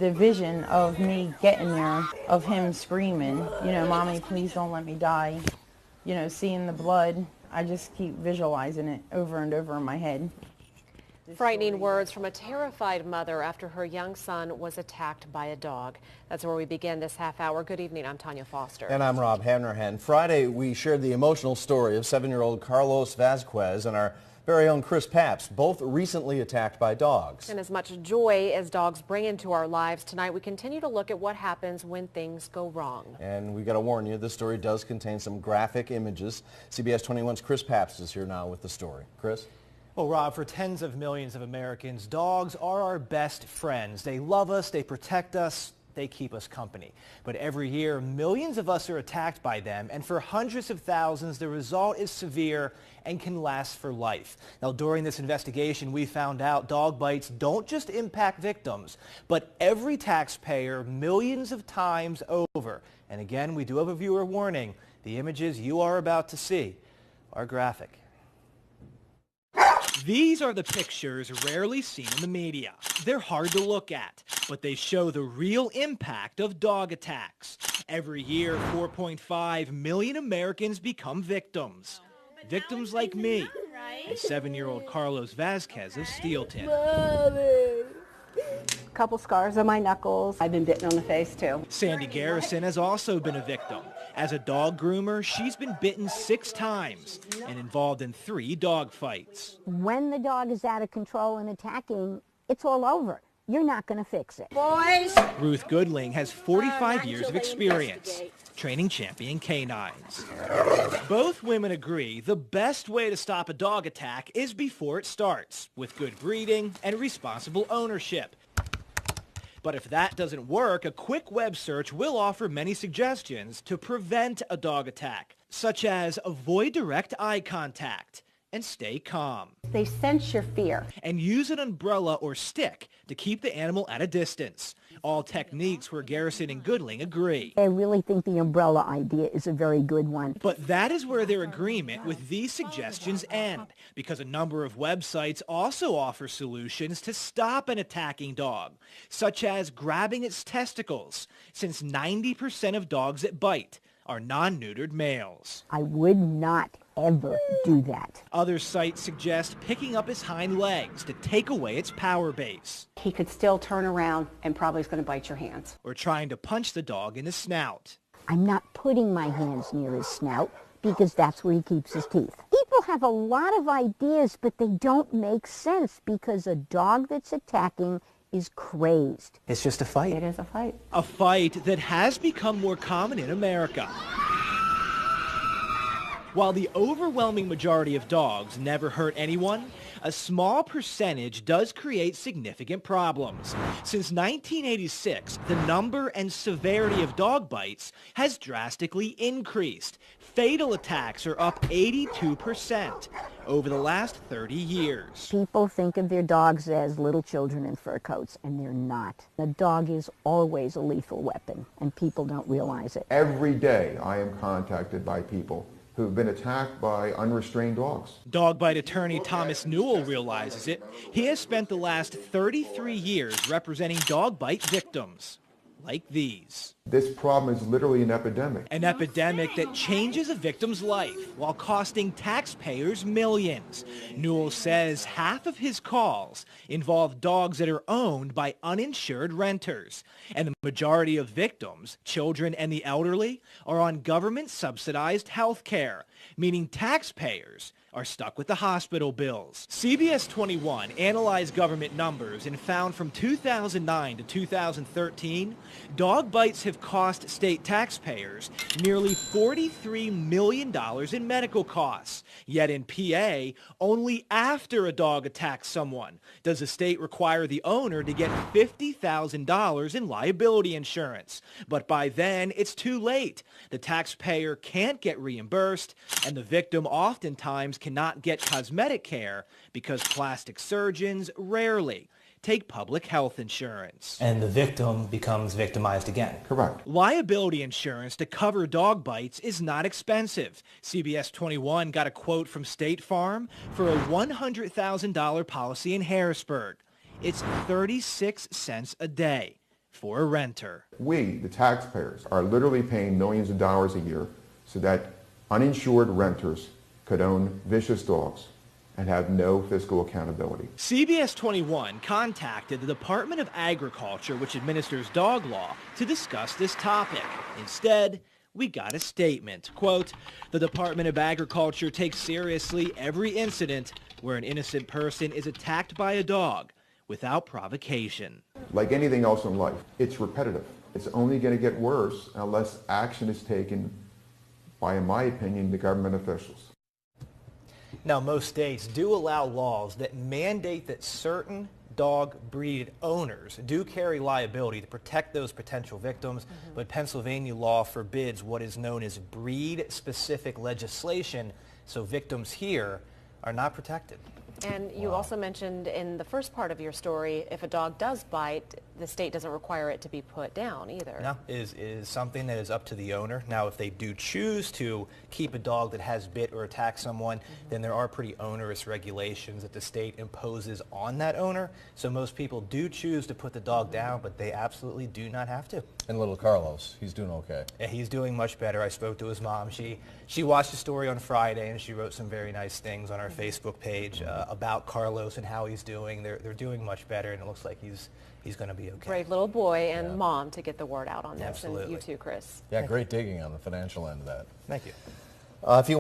the vision of me getting there, of him screaming, you know, "Mommy, please don't let me die." You know, seeing the blood, I just keep visualizing it over and over in my head. Frightening words from a terrified mother after her young son was attacked by a dog. That's where we begin this half hour. Good evening. I'm Tanya Foster. And I'm Rob Hanrahan. Friday, we shared the emotional story of 7-year-old Carlos Vasquez and our very own Chris Papps, both recently attacked by dogs. And as much joy as dogs bring into our lives, tonight we continue to look at what happens when things go wrong. And we got to warn you, this story does contain some graphic images. CBS 21's Chris Papps is here now with the story. Chris? Well, Rob, for tens of millions of Americans, dogs are our best friends. They love us, they protect us, they keep us company. But every year, millions of us are attacked by them, and for hundreds of thousands, the result is severe and can last for life. Now, during this investigation, we found out dog bites don't just impact victims, but every taxpayer millions of times over. And again, we do have a viewer warning. The images you are about to see are graphic. These are the pictures rarely seen in the media. They're hard to look at, but they show the real impact of dog attacks. Every year, 4.5 million Americans become victims. Victims like me and 7-year-old Carlos Vasquez of Steelton. Couple scars on my knuckles. I've been bitten on the face too. Sandy Garrison has also been a victim. As a dog groomer, she's been bitten 6 times and involved in 3 dog fights. When the dog is out of control and attacking, it's all over. You're not going to fix it. Boys! Ruth Goodling has 45 years of experience training champion canines. Both women agree the best way to stop a dog attack is before it starts, with good breeding and responsible ownership. But if that doesn't work, a quick web search will offer many suggestions to prevent a dog attack, such as avoid direct eye contact and stay calm. They sense your fear. And use an umbrella or stick to keep the animal at a distance. All techniques where Garrison and Goodling agree. I really think the umbrella idea is a very good one. But that is where their agreement with these suggestions end, because a number of websites also offer solutions to stop an attacking dog, such as grabbing its testicles, since 90% of dogs that bite are non-neutered males. I would not ever do that. Other sites suggest picking up his hind legs to take away its power base. He could still turn around and probably is going to bite your hands. Or trying to punch the dog in the snout. I'm not putting my hands near his snout because that's where he keeps his teeth. People have a lot of ideas, but they don't make sense because a dog that's attacking is crazed. It's just a fight. It is a fight. A fight that has become more common in America. While the overwhelming majority of dogs never hurt anyone, a small percentage does create significant problems. Since 1986, the number and severity of dog bites has drastically increased. Fatal attacks are up 82% over the last 30 years. People think of their dogs as little children in fur coats, and they're not. A dog is always a lethal weapon, and people don't realize it. Every day I am contacted by people who've been attacked by unrestrained dogs. Dog bite attorney Thomas Newell realizes it. He has spent the last 33 years representing dog bite victims like these. This problem is literally an epidemic. An epidemic that changes a victim's life while costing taxpayers millions. Newell says half of his calls involve dogs that are owned by uninsured renters. And the majority of victims, children and the elderly, are on government-subsidized health care, meaning taxpayers are stuck with the hospital bills. CBS 21 analyzed government numbers and found from 2009 to 2013, dog bites have cost state taxpayers nearly $43 million in medical costs. Yet in PA, only after a dog attacks someone does the state require the owner to get $50,000 in liability insurance. But by then, it's too late. The taxpayer can't get reimbursed, and the victim oftentimes cannot get cosmetic care because plastic surgeons rarely take public health insurance. And the victim becomes victimized again. Correct. Liability insurance to cover dog bites is not expensive. CBS 21 got a quote from State Farm for a $100,000 policy in Harrisburg. It's 36 cents a day. for a renter. We, the taxpayers, are literally paying millions of dollars a year so that uninsured renters could own vicious dogs and have no fiscal accountability. CBS 21 contacted the Department of Agriculture, which administers dog law, to discuss this topic. Instead, we got a statement. Quote, "The Department of Agriculture takes seriously every incident where an innocent person is attacked by a dog without provocation." Like anything else in life, it's repetitive. It's only going to get worse unless action is taken by, in my opinion, the government officials. Now, most states do allow laws that mandate that certain dog breed owners do carry liability to protect those potential victims, but Pennsylvania law forbids what is known as breed-specific legislation, so victims here are not protected. And you also mentioned in the first part of your story, if a dog does bite, the state doesn't require it to be put down either. No, is something that is up to the owner. Now, if they do choose to keep a dog that has bit or attacked someone, then there are pretty onerous regulations that the state imposes on that owner. So most people do choose to put the dog down, but they absolutely do not have to. And little Carlos, he's doing okay. Yeah, he's doing much better. I spoke to his mom. She watched the story on Friday, and she wrote some very nice things on our Facebook page about Carlos and how he's doing. They're doing much better, and it looks like he's going to be okay. Brave little boy and mom to get the word out on this. Absolutely. And you too, Chris. Yeah, great digging on the financial end of that. Thank you. If you